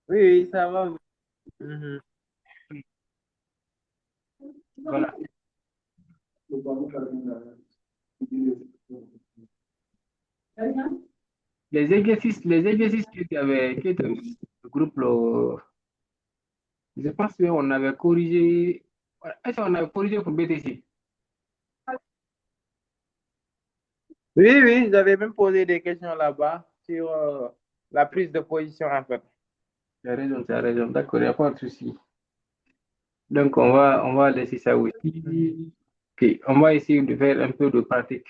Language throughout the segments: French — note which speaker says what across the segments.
Speaker 1: Oui, oui, ça va. Mhm.
Speaker 2: Voilà. Les exercices que tu avais, le groupe, je pense qu'on avait corrigé. Est-ce qu'on avait corrigé pour BTC?
Speaker 1: Oui, oui, j'avais même posé des questions là-bas sur la prise de position, en fait.
Speaker 2: Tu as raison, tu as raison. D'accord, il n'y a pas de souci. Donc, on va laisser ça
Speaker 1: Mhm.
Speaker 2: aussi. Ok, on va essayer de faire un peu de pratique.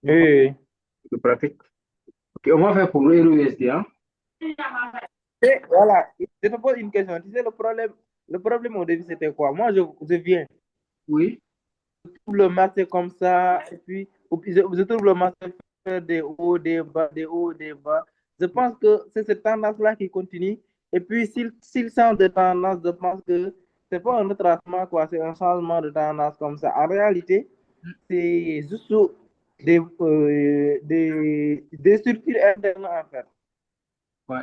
Speaker 1: Oui, oui.
Speaker 2: De pratique. Ok, on va faire pour le RESD, hein?
Speaker 1: Et voilà, je te pose une question. Tu sais, le problème au début, c'était quoi? Moi, je viens,
Speaker 2: Oui.
Speaker 1: je trouve le marché comme ça, et puis je trouve le marché faire des hauts, des bas, des hauts, des bas. Je pense que c'est cette tendance-là qui continue. Et puis, s'il change de tendance, je pense que c'est pas un retracement, quoi, c'est un changement de tendance comme ça. En réalité, c'est juste des structures internes, en fait.
Speaker 2: Ouais.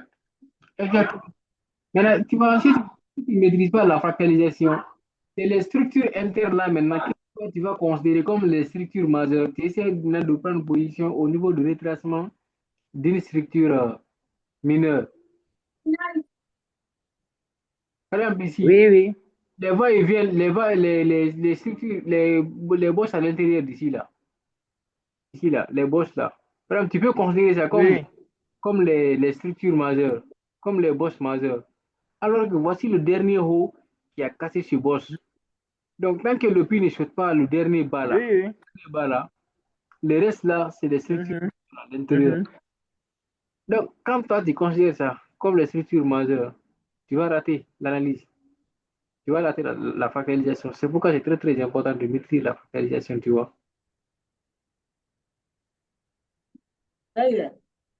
Speaker 2: Exactement. Maintenant, tu vois, si tu ne maîtrises pas la fractalisation, c'est les structures internes là maintenant que toi, tu vas considérer comme les structures majeures. Tu essaies maintenant de prendre position au niveau du retracement d'une structure mineure. Par exemple, ici,
Speaker 1: Oui, oui.
Speaker 2: les va-et-vient, les structures, les bosses à l'intérieur d'ici là, ici là, les bosses là. Par exemple, tu peux considérer ça comme,
Speaker 1: Oui.
Speaker 2: comme les structures majeures, comme les bosses majeures. Alors que voici le dernier haut qui a cassé ce boss. Donc, tant que le puits ne saute pas le
Speaker 1: Oui, oui.
Speaker 2: dernier bas là, le reste là, c'est des structures
Speaker 1: Mhm,
Speaker 2: à l'intérieur.
Speaker 1: mhm.
Speaker 2: Donc, quand toi, tu considères ça comme les structures majeures, tu vas rater l'analyse, tu vas rater la factorisation. C'est pourquoi c'est très, très important de maîtriser la factorisation, tu vois.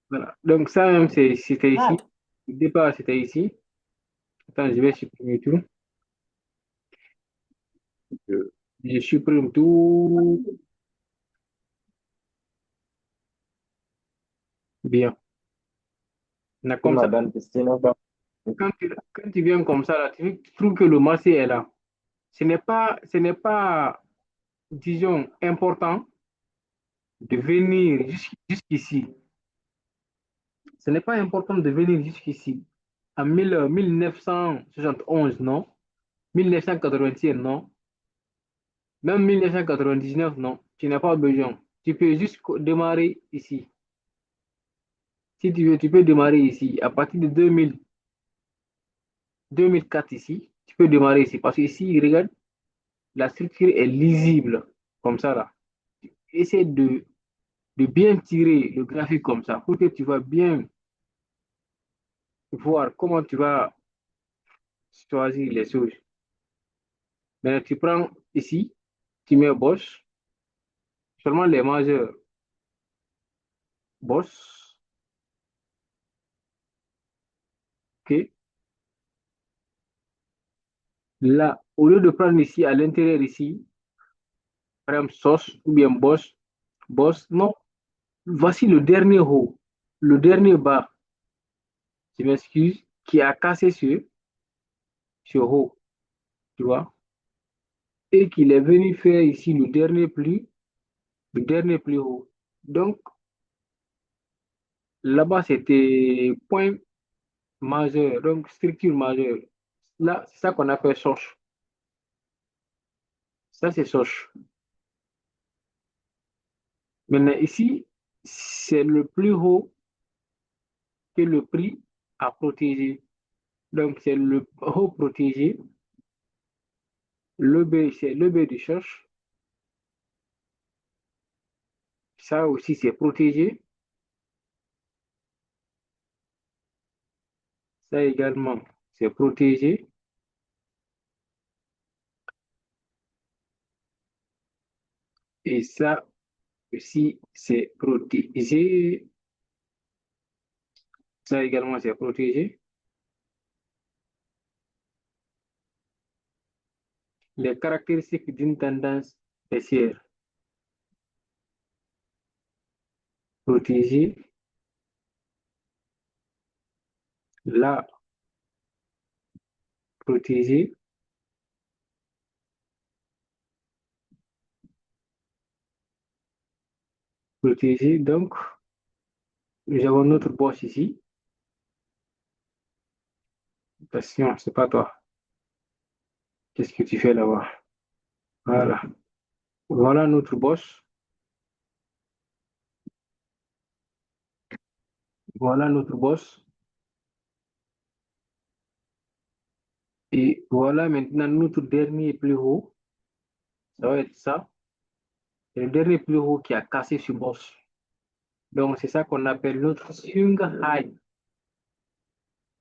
Speaker 2: Voilà. Donc, ça même, c'était ici. Le départ, c'était ici. Attends, je vais supprimer tout. Je supprime tout. Bien. On a comme
Speaker 1: Insomma,
Speaker 2: ça.
Speaker 1: dentistino fa-
Speaker 2: Quand tu viens comme ça, là, tu trouves que le marché est là. Ce n'est pas, disons, important de venir jusqu'ici. Ce n'est pas important de venir jusqu'ici. En 1971, non. 1987, non. Même 1999, non. Tu n'as pas besoin. Tu peux juste démarrer ici. Si tu veux, tu peux démarrer ici. À partir de 2000, 2004 ici, tu peux démarrer ici. Parce que ici, regarde, la structure est lisible. Comme ça, là. Essaie de bien tirer le graphique comme ça pour que tu vas bien voir comment tu vas choisir les choses. Maintenant, tu prends ici, tu mets Bosch, seulement les majeurs Bosch, ok. Là, au lieu de prendre ici, à l'intérieur ici, par exemple, sauce ou bien Bosch, Bosch, non. Voici le dernier haut, le dernier bas, je m'excuse, qui a cassé ce haut, tu vois, et qu'il est venu faire ici le dernier plus haut. Donc, là-bas, c'était point majeur, donc structure majeure. Là, c'est ça qu'on appelle soche. Ça, c'est soche. Maintenant, ici, c'est le plus haut que le prix à protéger. Donc, c'est le haut protégé. Le B, c'est le B de soche. Ça aussi, c'est protégé. Ça également, c'est protégé. Et ça aussi, c'est protégé. Ça également, c'est protégé. Les caractéristiques d'une tendance baissière protégée. Là, protégé. Protégé. Donc, nous avons notre boss ici. Attention, c'est pas toi. Qu'est-ce que tu fais là-bas? Voilà. Voilà notre boss. Voilà notre boss. Et voilà maintenant notre dernier plus haut. Ça va être ça. C'est le dernier plus haut qui a cassé ce boss. Donc, c'est ça qu'on appelle notre swing high.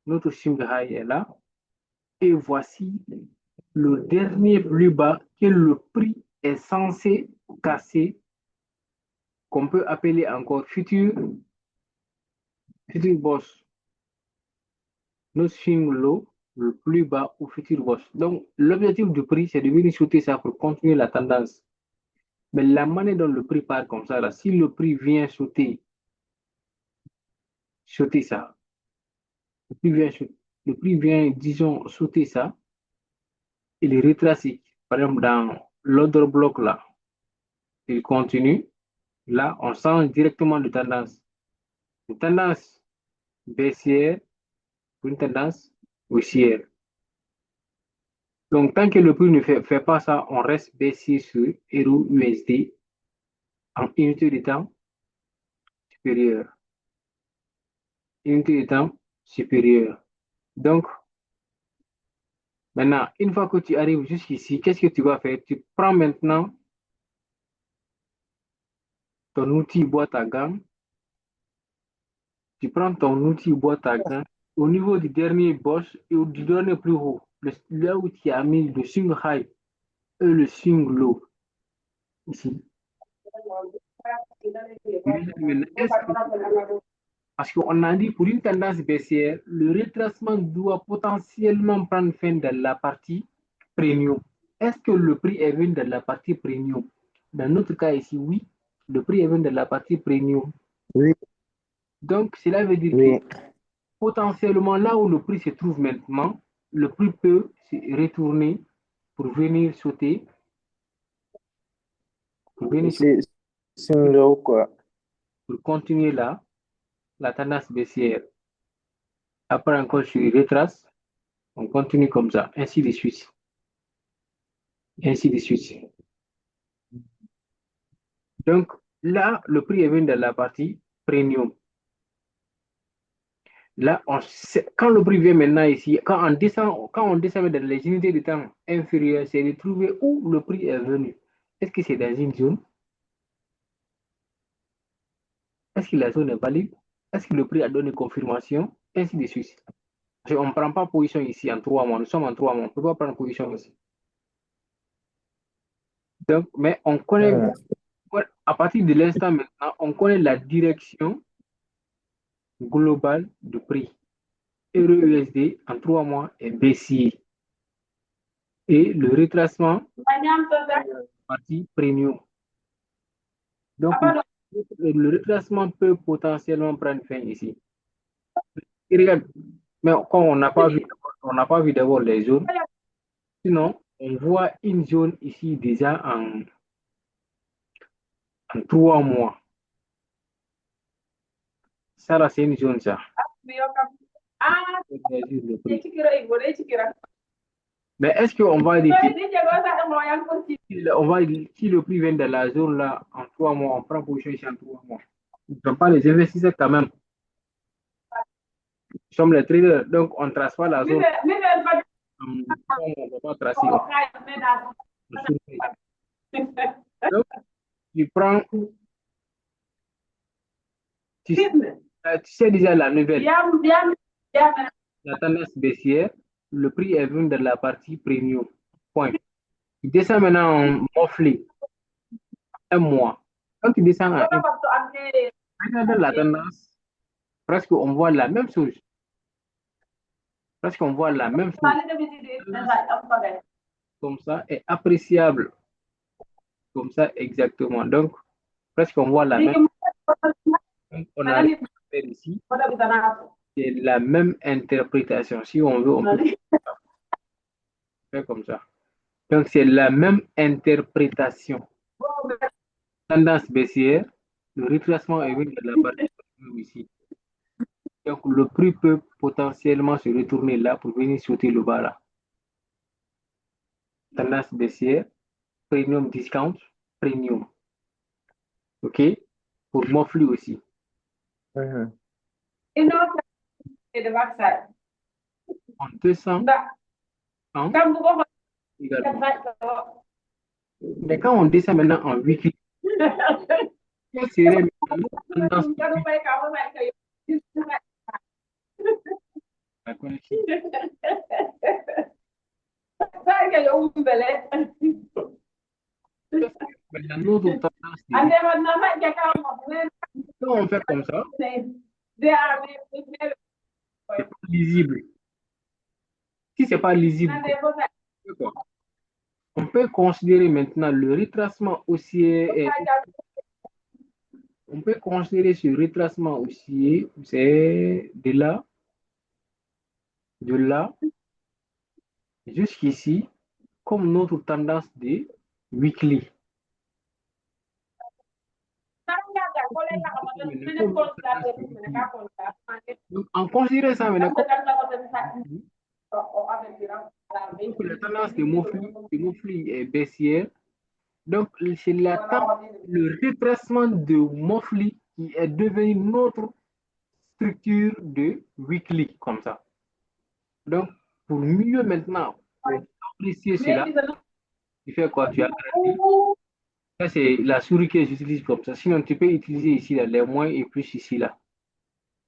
Speaker 2: Notre swing high est là. Et voici le dernier plus bas que le prix est censé casser, qu'on peut appeler encore futur boss. Notre swing low, le plus bas ou futur boss. Donc, l'objectif du prix, c'est de venir sauter ça pour continuer la tendance. Mais la manière dont le prix part comme ça, là, si le prix vient sauter ça, le prix vient, disons, sauter ça, il retrace, par exemple, dans l'autre bloc là, il continue, là, on change directement de tendance. Une tendance baissière pour une tendance haussière. Donc, tant que le prix ne fait pas ça, on reste baissier sur Euro USD en unité de temps supérieure. Unité de temps supérieure. Donc, maintenant, une fois que tu arrives jusqu'ici, qu'est-ce que tu vas faire? Tu prends maintenant ton outil boîte à gants. Tu prends ton outil boîte à gants au niveau du dernier boss et du dernier plus haut. Là où tu as mis le swing high et le swing low. Ici. Parce qu'on a dit pour une tendance baissière, le retracement doit potentiellement prendre fin dans la partie premium. Est-ce que le prix est venu dans la partie premium? Dans notre cas ici, oui, le prix est venu dans la partie premium.
Speaker 1: Oui.
Speaker 2: Donc, cela veut dire
Speaker 1: Oui.
Speaker 2: que potentiellement, là où le prix se trouve maintenant, le prix peut se retourner pour venir sauter.
Speaker 1: C'est un low, quoi.
Speaker 2: Pour continuer là, la tendance baissière. Après encore, je retrace. On continue comme ça, ainsi de suite. Ainsi de suite. Donc, là, le prix est venu dans la partie premium. Là, quand le prix vient maintenant ici, quand on descend dans les unités de temps inférieures, c'est de trouver où le prix est venu. Est-ce que c'est dans une zone? Est-ce que la zone est valide? Est-ce que le prix a donné confirmation? Ainsi de suite. On ne prend pas position ici en 3 mois. Nous sommes en 3 mois. On ne peut pas prendre position ici. Donc, mais on connaît, à partir de l'instant maintenant, on connaît la direction globale du prix. Euro USD en 3 mois est baissier. Et le retracement partie premium. Donc, le retracement peut potentiellement prendre fin ici. Et regarde, mais quand on n'a pas vu d'abord les zones, sinon, on voit une zone ici déjà en 3 mois. Ça, là, c'est une zone, ça. Mais est-ce qu'on va dire si le prix vient de la zone là en 3 mois, on prend position ici en 3 mois. Ils ne sont pas les investisseurs quand même. Nous sommes les traders, donc on ne trace pas la zone. On ne va pas tracer. Donc, tu prends, tu sais déjà la nouvelle. La tendance baissière, le prix est venu de la partie premium. Point. Il descend maintenant en moflé. Un mois. Quand il descend en un mois, regardez la tendance, presque on voit la même chose. Presque on voit la même chose. Comme ça est appréciable. Comme ça, exactement. Donc, presque on voit la même chose. Donc, on arrive à faire ici c'est la même interprétation. Si on veut, on peut faire comme ça. Donc, c'est la même interprétation. Tendance baissière, le retracement est venu de la partie ici. Donc, le prix peut potentiellement se retourner là pour venir sauter le bas là. Tendance baissière, premium discount, premium. OK? Pour Mofli aussi.
Speaker 1: Mhm.
Speaker 2: En 200 ans également. Mais quand on descend maintenant en weekly, quelle serait maintenant la tendance la connexion? Maintenant, notre tendance, quand on fait comme ça, c'est pas lisible. Si c'est pas lisible, quoi? On peut considérer maintenant le retracement haussier. On peut considérer ce retracement haussier, c'est de là jusqu'ici, comme notre tendance de weekly. Donc, en considérant ça maintenant comme la tendance de Mofli est baissière, donc c'est le retracement de Mofli qui est devenu notre structure de weekly, comme ça. Donc, pour mieux maintenant apprécier cela, tu fais quoi? Tu as grandi. Ça, c'est la souris que j'utilise comme ça. Sinon, tu peux utiliser ici là, les moins et plus ici là.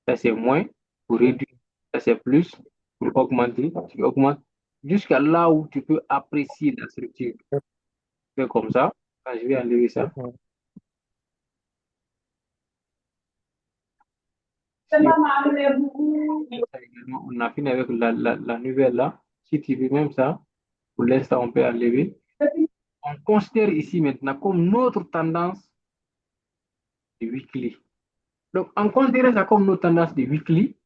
Speaker 2: Ça, c'est moins pour réduire. Ça, c'est plus pour augmenter. Tu augmentes jusqu'à là où tu peux apprécier la structure. Tu fais comme ça. Quand je vais enlever ça.
Speaker 1: Mhm.
Speaker 2: On a fini avec la nouvelle là. Si tu veux même ça, pour l'instant, on peut enlever. On considère ici maintenant comme notre tendance de weekly. Donc, en considérant ça comme notre tendance de weekly,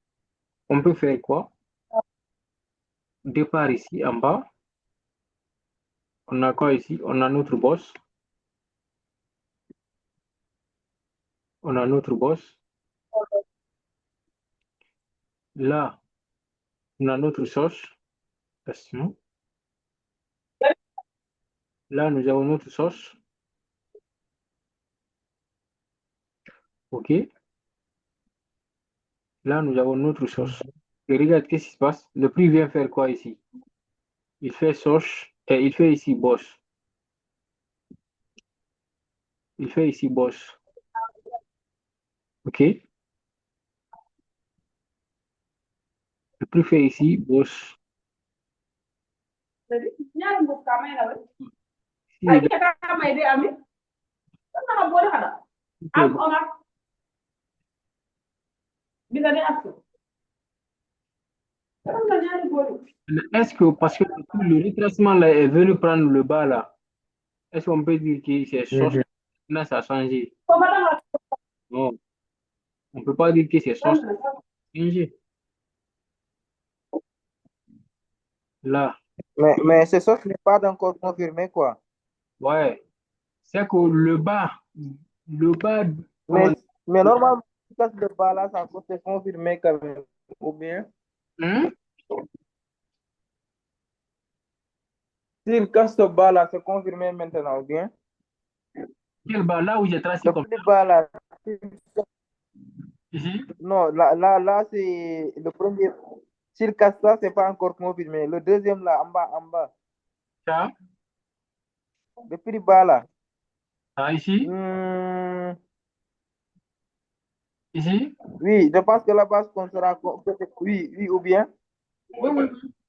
Speaker 2: on peut faire quoi? Départ ici en bas. On a quoi ici? On a notre boss. On a notre boss. Là, on a notre sauce. Là, nous avons notre sauce. OK. Là, nous avons notre sauce. Et regarde, qu'est-ce qui se passe? Le prix vient faire quoi ici? Il fait sauce et il fait ici boss. Il fait ici boss. OK. Le prix fait ici boss. Ici, est-ce que parce que le retracement là est venu prendre le bas là, est-ce qu'on peut dire que c'est sauce?
Speaker 1: Mhm.
Speaker 2: Là, ça a changé. Non, on ne peut pas dire que c'est sauce. Changé. Là,
Speaker 1: Mais ce soir n'est pas encore confirmé, quoi.
Speaker 2: ouais. C'est que le bas,
Speaker 1: Mais,
Speaker 2: comment
Speaker 1: mais normalement, quand le bas là, ça c'est confirmé quand même. Ou bien,
Speaker 2: hein?
Speaker 1: si le casse ce bas là, c'est confirmé maintenant, ou bien.
Speaker 2: Quel bas? Là où j'ai tracé
Speaker 1: Le
Speaker 2: comme
Speaker 1: plus bas là,
Speaker 2: ici,
Speaker 1: non, là c'est le premier. Si le casse ça, c'est pas encore confirmé. Le deuxième là, en bas.
Speaker 2: ça,
Speaker 1: Le plus bas là.
Speaker 2: ici,
Speaker 1: Hmm,
Speaker 2: ici.
Speaker 1: oui, je pense que la base sera. Oui, oui, ou bien.
Speaker 2: Oui, oui.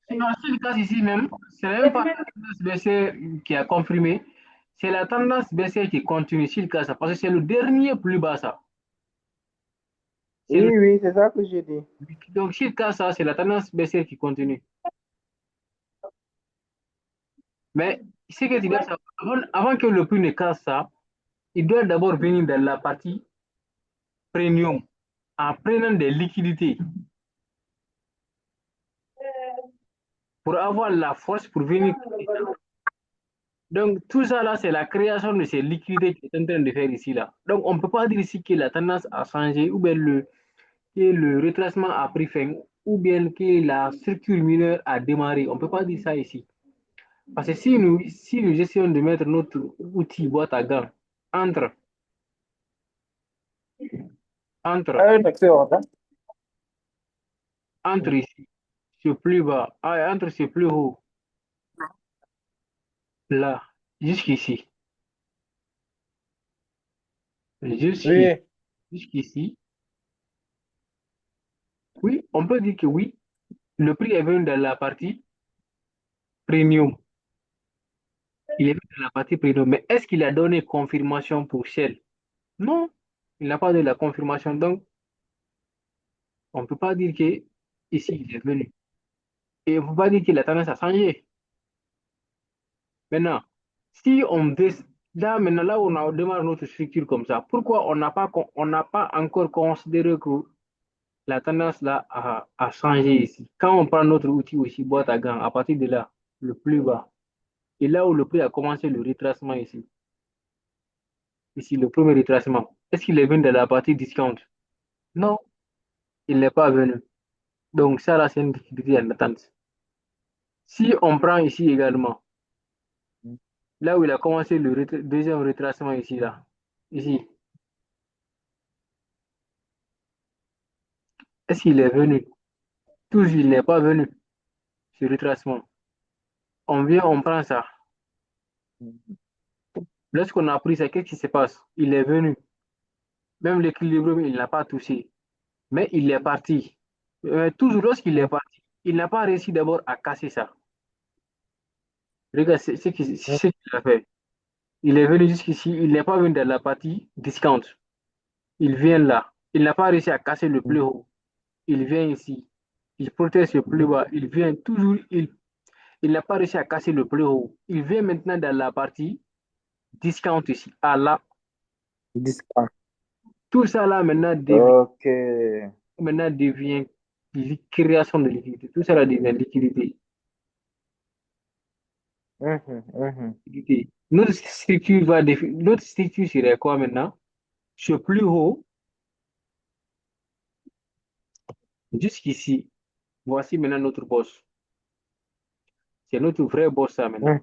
Speaker 2: Sinon, si le cas ici même, c'est même pas la tendance baissière qui a confirmé, c'est la tendance baissière qui continue sur le cas ça, parce que c'est le dernier plus bas ça. C'est le-
Speaker 1: Oui, oui, c'est ça que j'ai dit.
Speaker 2: Donc, sur le cas ça, c'est la tendance baissière qui continue. Mais ce que tu dois savoir, avant que le prix ne casse ça, il doit d'abord venir dans la partie premium en prenant des liquidités. pour avoir la force pour venir. Donc, tout ça là, c'est la création de ces liquidités qui est en train de faire ici là. Donc, on ne peut pas dire ici que la tendance a changé ou bien que le retracement a pris fin ou bien que la structure mineure a démarré. On ne peut pas dire ça ici. Parce que si nous essayons de mettre notre outil boîte à gants entre, entre, entre ici, ce plus bas, entre ce plus haut, là, jusqu'ici, jusqu'ici,
Speaker 1: Oui.
Speaker 2: jusqu'ici, oui, on peut dire que oui, le prix est venu dans la partie premium. Il est venu dans la partie premium. Mais est-ce qu'il a donné confirmation pour Shell? Non, il n'a pas donné la confirmation. Donc, on ne peut pas dire que ici, il est venu. Et on ne peut pas dire que la tendance a changé. Maintenant, si on là, maintenant, là, on démarre notre structure comme ça, pourquoi on n'a pas encore considéré que la tendance là a changé ici? Quand on prend notre outil aussi, boîte à gants, à partir de là, le plus bas, et là où le prix a commencé le retracement ici, ici, le premier retracement, est-ce qu'il est venu de la partie discount? Non, il n'est pas venu. Donc, ça là, c'est une difficulté en attente. Si on prend ici également, là où il a commencé le deuxième retracement ici, là, ici, est-ce qu'il est venu? Toujours, il n'est pas venu, ce retracement. On vient, on prend ça. Lorsqu'on a pris ça, qu'est-ce qui se passe? Il est venu. Même l'équilibre, il n'a pas touché. Mais il est parti. Toujours lorsqu'il est parti, il n'a pas réussi d'abord à casser ça. Regarde, c'est ce qu'il a fait. Il est venu jusqu'ici, il n'est pas venu dans la partie discount. Il vient là. Il n'a pas réussi à casser le plus haut. Il vient ici. Il protège le plus bas. Il vient toujours. Il n'a pas réussi à casser le plus haut. Il vient maintenant dans la partie discount ici. Ah là,
Speaker 1: Discount.
Speaker 2: tout ça là
Speaker 1: Ok.
Speaker 2: maintenant devient création de liquidité. Tout ça là devient liquidité. Liquidité. Notre structure serait quoi maintenant? Ce plus haut, jusqu'ici. Voici maintenant notre boss. C'est notre vrai boss ça maintenant.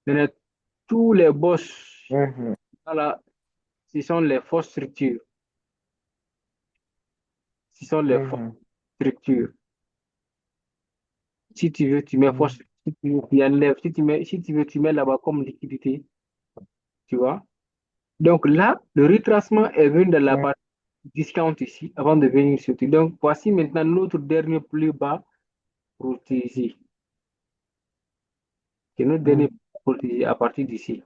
Speaker 2: Maintenant, tous les boss, voilà, ce sont les fausses structures. Ce sont les fausses structures. Si tu veux, tu mets force. Si tu veux, tu enlèves. Si tu veux, tu mets là-bas comme liquidité. Tu vois? Donc là, le retracement est venu de la partie discount ici avant de venir sur. Donc voici maintenant notre dernier plus bas protégé. C'est notre dernier protégé à partir d'ici.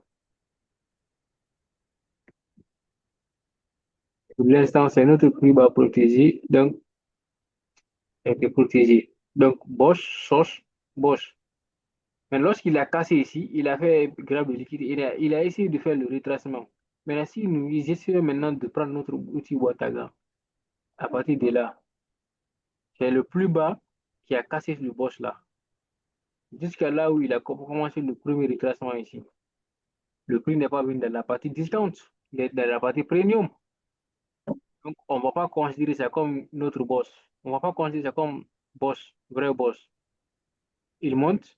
Speaker 2: Pour l'instant, c'est notre plus bas protégé. Donc, était protégé. Donc, Bosch, Source, Bosch. Mais lorsqu'il a cassé ici, il a fait grave de liquide. Il a essayé de faire le retracement. Maintenant, si nous essayons maintenant de prendre notre outil Wataga, à partir de là, c'est le plus bas qui a cassé le Bosch là. Jusqu'à là où il a commencé le premier retracement ici. Le prix n'est pas venu dans la partie discount, il est dans la partie premium. Donc, on ne va pas considérer ça comme notre boss. On ne va pas considérer ça comme boss, vrai boss. Il monte.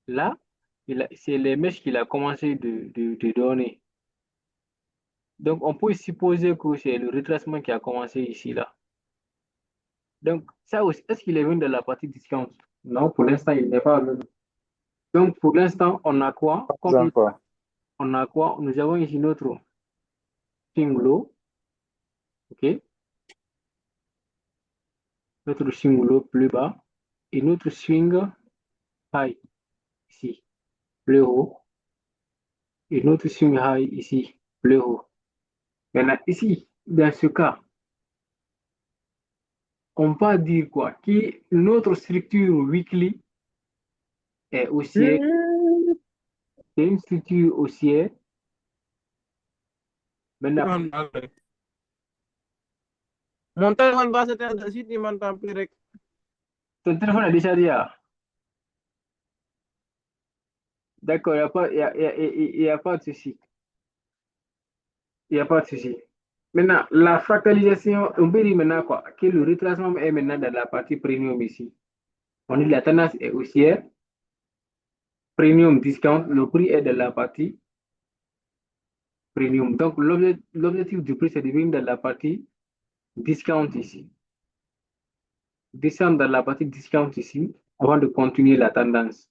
Speaker 2: Là, c'est les mèches qu'il a commencé de donner. Donc, on peut supposer que c'est le retracement qui a commencé ici, là. Donc, ça aussi, est-ce qu'il est venu de la partie discount? Non, pour l'instant, il n'est pas venu. Donc, pour l'instant, on a quoi? Comme
Speaker 1: Encore.
Speaker 2: on a quoi? Nous avons ici notre swing low, OK? Notre swing low plus bas et notre swing high ici, plus haut, et notre swing high ici, plus haut. Maintenant, ici, dans ce cas, on va dire quoi? Que notre structure weekly est haussière, c'est une structure haussière. Maintenant,
Speaker 1: Mon téléphone va s'éteindre de suite, il m'entend plus.
Speaker 2: ton téléphone a déjà dit, ah, D'accord, il n'y a pas, y a pas de souci. Il n'y a pas de souci. Maintenant, la fractalisation, on peut dire maintenant quoi, que le retracement est maintenant dans la partie premium ici. On dit la tendance est haussière, premium discount, le prix est de la partie premium. Donc, l'objectif du prix, c'est de venir dans la partie discount ici. Descendre dans la partie discount ici avant de continuer la tendance.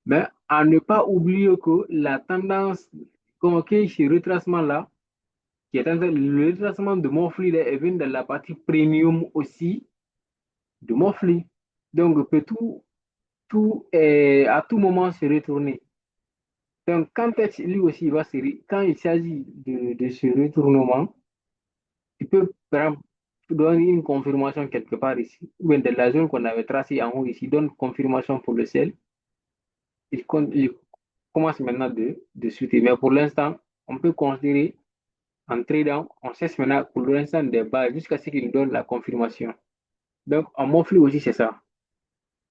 Speaker 2: Mais à ne pas oublier que la tendance, comme ce retracement-là, qui est le retracement de mon flux est venu dans la partie premium aussi de mon flux. Donc, peut à tout moment se retourner. Donc, lui aussi va quand il s'agit de ce retournement, il peut, par exemple, donner une confirmation quelque part ici, ou bien de la zone qu'on avait tracée en haut ici, donne confirmation pour le sel. Il commence maintenant de suiter. Mais pour l'instant, on peut considérer en tradant, on cesse maintenant pour l'instant des bas jusqu'à ce qu'il donne la confirmation. Donc, en mon flux aussi, c'est ça.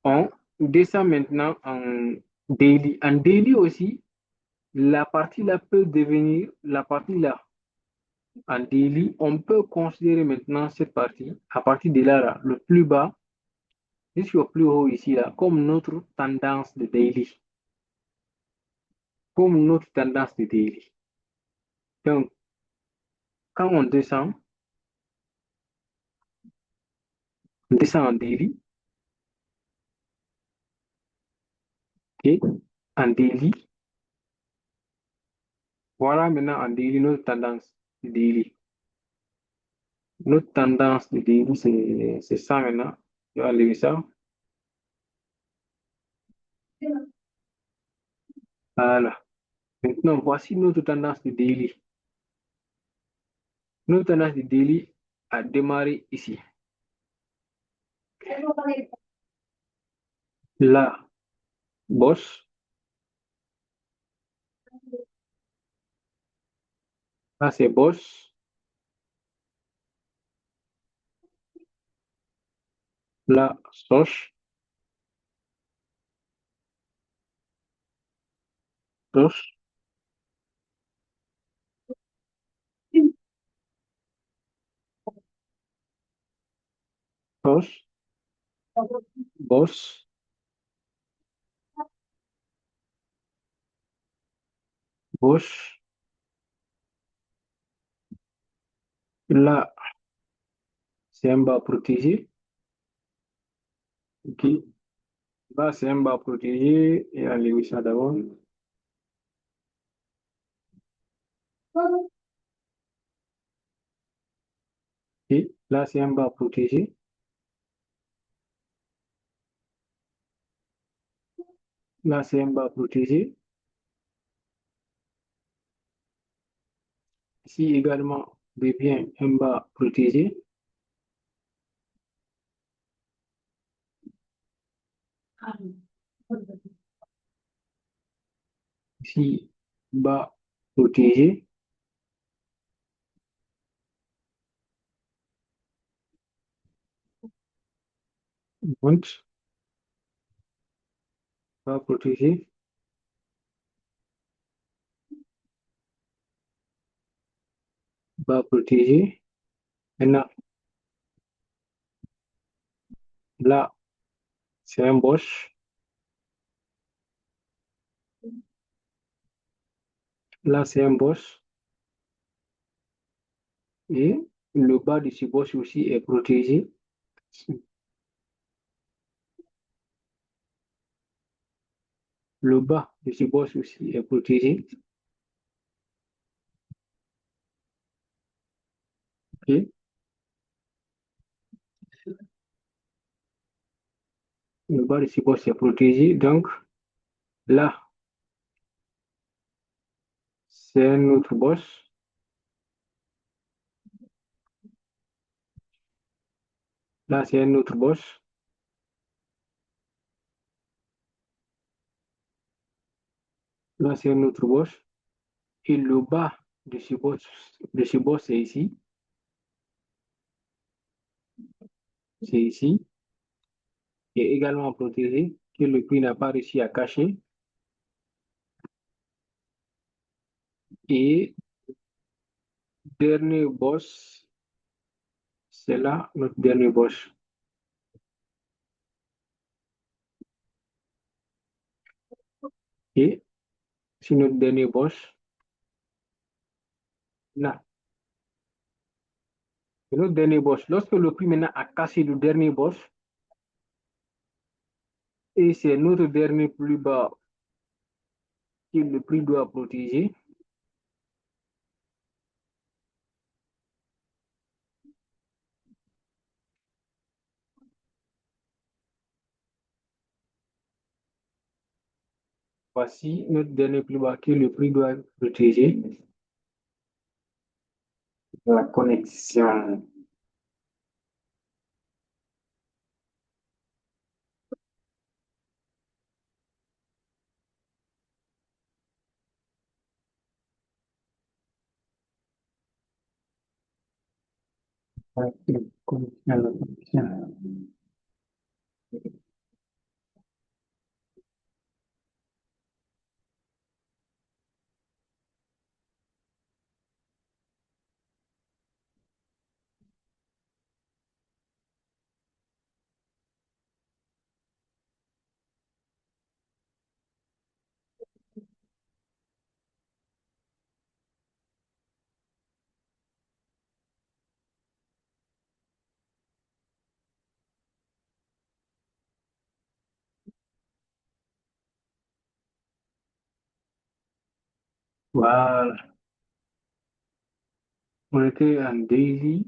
Speaker 2: On descend maintenant en daily. En daily aussi, la partie là peut devenir la partie là. En daily, on peut considérer maintenant cette partie, à partir de là, le plus bas jusqu'au plus haut ici, là, comme notre tendance de daily. Comme notre tendance de daily. Donc, quand on descend en daily, et en daily, voilà maintenant en daily notre tendance de daily. Notre tendance de daily, c'est ça maintenant. Je vais enlever ça. Voilà. Maintenant, voici notre tendance de daily. Notre tendance de daily a démarré ici. Là, boss. Là, c'est boss. Là, soche. Soche. Soche. Boss. Boss. Là, c'est un bas protégé. OK. Là, c'est un bas protégé. Et enlever ça d'abord. OK. Là, c'est un bas protégé. Là, c'est un bas protégé. Ici également, devient un bas protégé. Ici, bas protégé. Monte. Bas protégé. Bas protégé. Maintenant, là, c'est un boss. Là, c'est un boss. Et le bas de ce boss aussi est protégé. Le bas de ce boss aussi est protégé. OK. Le bas de ce boss est protégé. Donc, là, c'est un autre boss. Là, c'est un autre boss. Là, c'est un autre boss. Et le bas de ce boss, c'est ici. C'est ici. Et également protégé, que le prix n'a pas réussi à cacher. Et dernier boss, c'est là notre dernier boss. Et c'est notre dernier boss. Là, c'est notre dernier boss. Lorsque le prix maintenant a cassé le dernier boss, et c'est notre dernier plus bas que le prix doit protéger, voici notre dernier plus bas que le prix doit protéger. La connexion. La connexion. Voilà. On était en daily.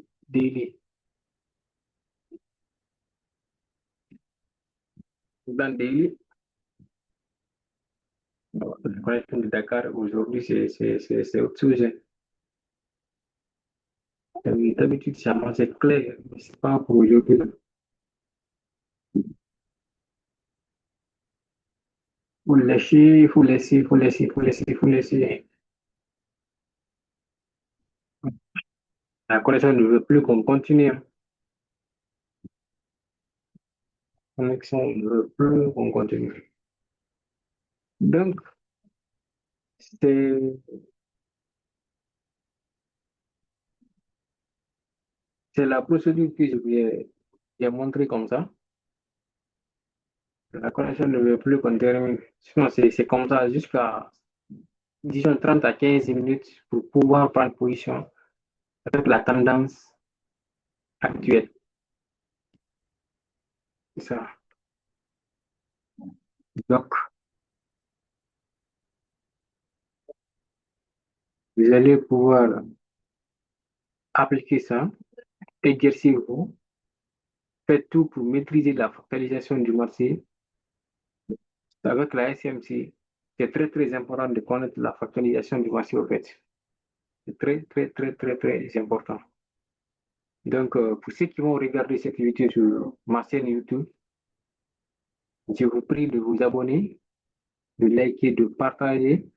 Speaker 2: Dans daily, la connexion de Dakar aujourd'hui, c'est autre chose. D'habitude, c'est clair, mais c'est pas pour aujourd'hui. Faut lâcher, il faut laisser, il faut laisser, il faut laisser, il faut laisser. La connexion ne veut plus qu'on continue. La connexion ne veut plus qu'on continue. Donc, c'est c'est la procédure que j'ai montré comme ça. La connexion ne veut plus qu'on termine. Sinon, c'est comme ça jusqu'à, disons, 30 à 15 minutes pour pouvoir prendre position avec la tendance actuelle. C'est ça. Donc, vous allez pouvoir appliquer ça, exercez-vous, faites tout pour maîtriser la focalisation du marché. Avec la SMC, c'est très, très important de connaître la factualisation du marché au fait. C'est très, très, très, très, très important. Donc, pour ceux qui vont regarder cette vidéo sur ma chaîne YouTube, je vous prie de vous abonner, de liker, de partager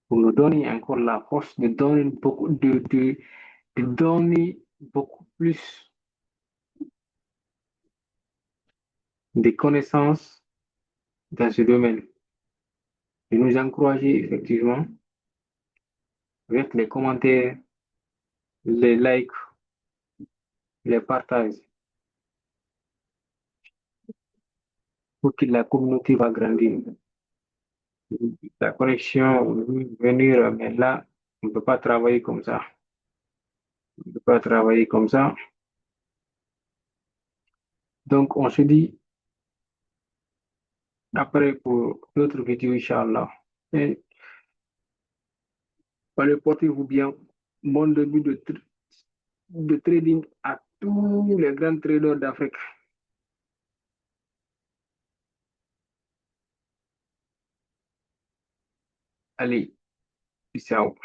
Speaker 2: pour nous donner encore la force de donner de donner beaucoup plus de connaissances dans ce domaine. De nous encourager effectivement avec les commentaires, les likes, les partages pour que la communauté va grandir. La connexion veut venir, mais là, on ne peut pas travailler comme ça. On ne peut pas travailler comme ça. Donc, on se dit après pour d'autres vidéos, Inch'Allah. Et allez, portez-vous bien. Bon début de trading à tous les grands traders d'Afrique. Allez, ciao.